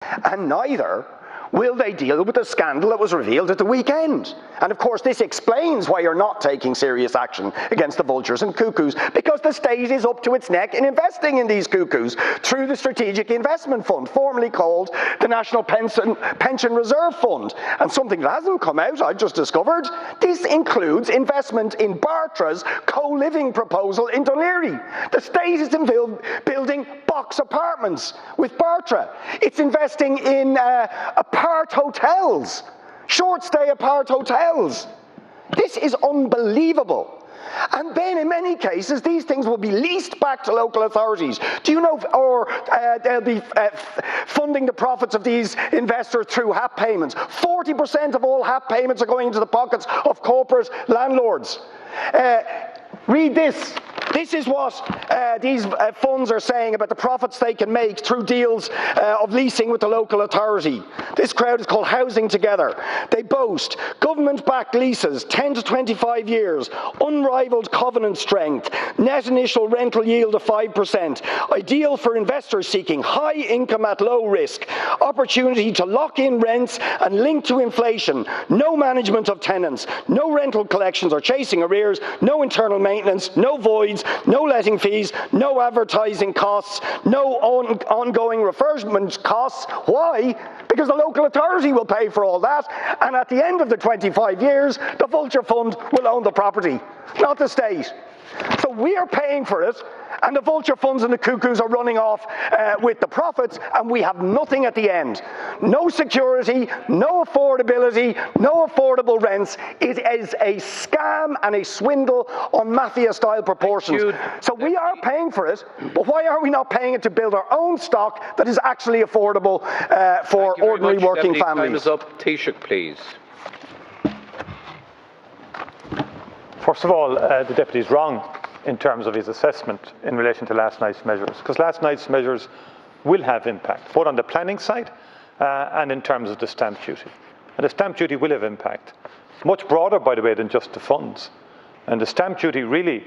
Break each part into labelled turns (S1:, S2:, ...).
S1: And neither will they deal with the scandal that was revealed at the weekend. And of course, this explains why you're not taking serious action against the vultures and cuckoos, because the state is up to its neck in investing in these cuckoos through the Strategic Investment Fund, formerly called the National Pension Reserve Fund. And something that hasn't come out, I've just discovered, this includes investment in Barrett's co-living proposal in Dunleary. The state is building box apartments with Barrett. It's investing in apart hotels, short-stay apart hotels. This is unbelievable. And then in many cases, these things will be leased back to local authorities. Do you know, or they'll be funding the profits of these investors through HAP payments. 40% of all HAP payments are going into the pockets of corporate landlords. Read this. This is what these funds are saying about the profits they can make through deals of leasing with the local authority. This crowd is called Housing Together. They boast government-backed leases, 10 to 25 years, unrivaled covenant strength, net initial rental yield of 5%, ideal for investors seeking high income at low risk, opportunity to lock in rents and link to inflation, no management of tenants, no rental collections or chasing arrears, no internal maintenance, no voids, no letting fees, no advertising costs, no ongoing refurbishment costs. Why? Because the local authority will pay for all that, and at the end of the 25 years, the Vulture Fund will own the property, not the state. So we are paying for it, and the vulture funds and the cuckoos are running off with the profits, and we have nothing at the end. No security, no affordability, no affordable rents. It is a scam and a swindle on mafia-style proportions. So we are paying for it, but why are we not paying it to build our own stock that is actually affordable for ordinary working families?
S2: Time is up. Taoiseach, please.
S3: First of all, the Deputy is wrong in terms of his assessment in relation to last night's measures, because last night's measures will have impact, both on the planning side and in terms of the stamp duty. And the stamp duty will have impact. It's much broader, by the way, than just the funds. And the stamp duty really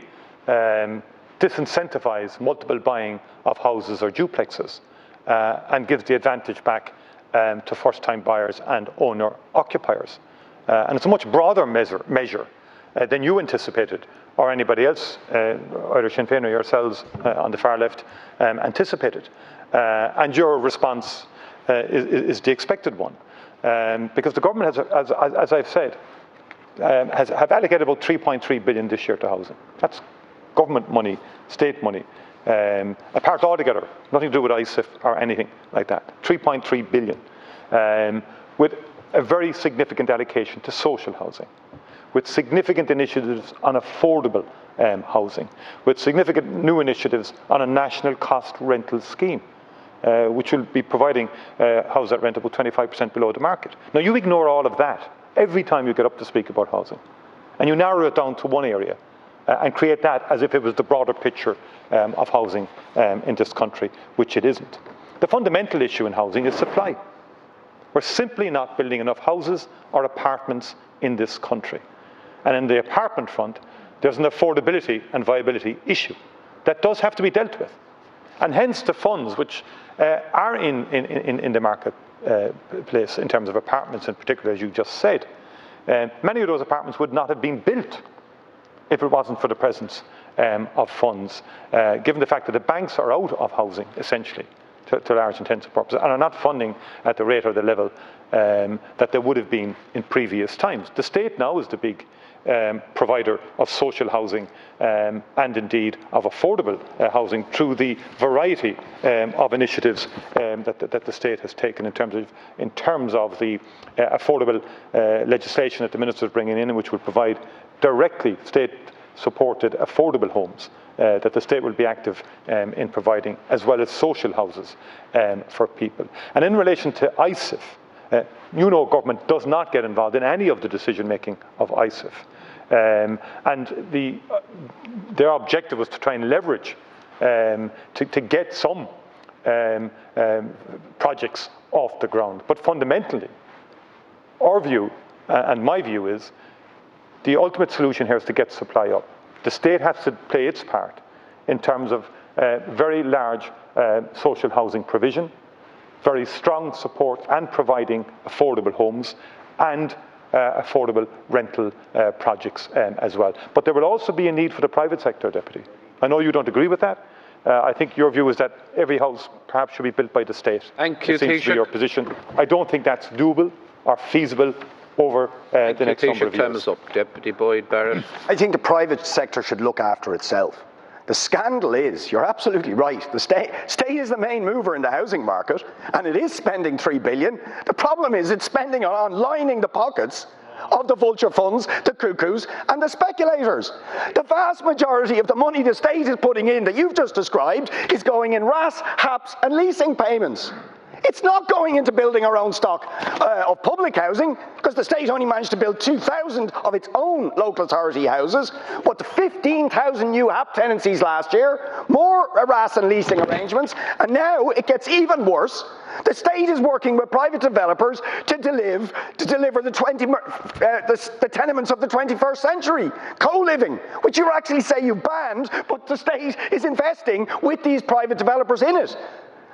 S3: disincentivises multiple buying of houses or duplexes and gives the advantage back to first-time buyers and owner-occupiers. And it's a much broader measure than you anticipated, or anybody else, either Sinn Féin or yourselves on the far left, anticipated. And your response is the expected one. Because the government has, as I've said, have allocated about 3.3 billion this year to housing. That's government money, state money, apart altogether, nothing to do with ISIF or anything like that. 3.3 billion, with a very significant allocation to social housing, with significant initiatives on affordable housing, with significant new initiatives on a national cost rental scheme, which will be providing houses at rent about 25% below the market. Now, you ignore all of that every time you get up to speak about housing, and you narrow it down to one area and create that as if it was the broader picture of housing in this country, which it isn't. The fundamental issue in housing is supply. We're simply not building enough houses or apartments in this country. And in the apartment front, there's an affordability and viability issue that does have to be dealt with. And hence the funds which are in the marketplace in terms of apartments in particular, as you just said, many of those apartments would not have been built if it wasn't for the presence of funds, given the fact that the banks are out of housing, essentially, to large intents and purposes, and are not funding at the rate or the level that they would have been in previous times. The state now is the big provider of social housing and indeed of affordable housing through the variety of initiatives that the state has taken in terms of the affordable legislation that the Minister is bringing in, which will provide directly state-supported affordable homes that the state will be active in providing, as well as social houses for people. And in relation to ISIF, government does not get involved in any of the decision-making of ISIF. And their objective was to try and leverage to get some projects off the ground. But fundamentally, our view and my view is the ultimate solution here is to get supply up. The state has to play its part in terms of very large social housing provision, very strong support and providing affordable homes and affordable rental projects as well. But there will also be a need for the private sector, Deputy. I know you don't agree with that. I think your view is that every house perhaps should be built by the state.
S2: Thank you,
S3: It seems to be your position. I don't think that's doable or feasible over the next number of years.
S2: Time is up. Deputy Boyd, Barrett.
S1: I think the private sector should look after itself. The scandal is, you're absolutely right, the state is the main mover in the housing market, and it is spending $3 billion. The problem is it's spending on lining the pockets of the vulture funds, the cuckoos, and the speculators. The vast majority of the money the state is putting in that you've just described is going in RAS, HAPs, and leasing payments. It's not going into building our own stock of public housing, because the state only managed to build 2,000 of its own local authority houses, but the 15,000 new HAP tenancies last year, more RAS and leasing arrangements, and now it gets even worse. The state is working with private developers to deliver the tenements of the 21st century, co-living, which you actually say you banned, but the state is investing with these private developers in it.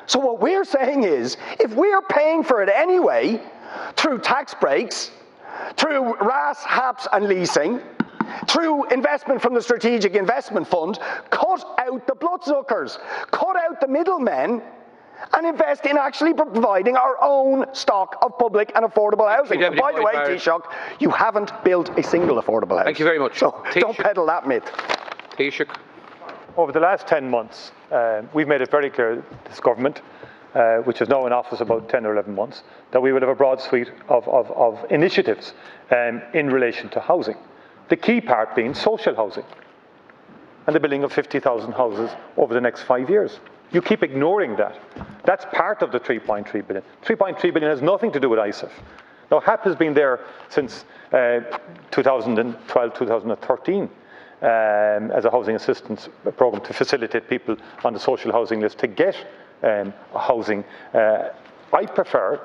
S1: So what we're saying is, if we're paying for it anyway, through tax breaks, through RAS, HAPs and leasing, through investment from the Strategic Investment Fund, cut out the bloodsuckers, cut out the middlemen, and invest in actually providing our own stock of public and affordable housing. And by the way, Taoiseach, you haven't built a single affordable house.
S2: Thank you very much.
S1: So don't peddle that myth.
S2: Taoiseach.
S3: Over the last 10 months, we've made it very clear, this government, which is now in office about 10 or 11 months, that we will have a broad suite of initiatives in relation to housing. The key part being social housing and the building of 50,000 houses over the next 5 years. You keep ignoring that. That's part of the 3.3 billion. 3.3 billion has nothing to do with ISIF. Now, HAP has been there since 2012, 2013. As a housing assistance programme to facilitate people on the social housing list to get housing. I prefer,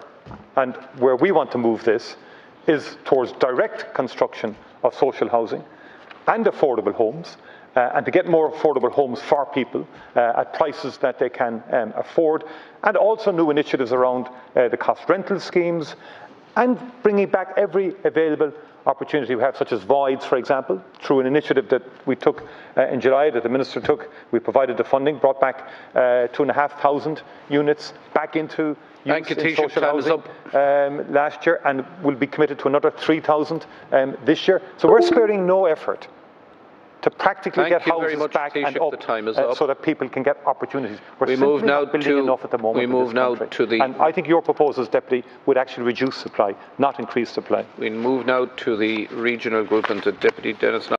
S3: and where we want to move this, is towards direct construction of social housing and affordable homes, and to get more affordable homes for people at prices that they can afford, and also new initiatives around the cost rental schemes, and bringing back every available opportunity we have, such as voids, for example, through an initiative that we took in July, that the Minister took. We provided the funding, brought back 2,500 units back into use in social housing last year, and we'll be committed to another 3,000 this year. So we're sparing no effort to practically get houses back and up so that people can get opportunities. We're simply not building enough at the moment.
S2: We move now to the...
S3: And I think your proposals, Deputy, would actually reduce supply, not increase supply.
S2: We move now to the regional group and to Deputy Dennis.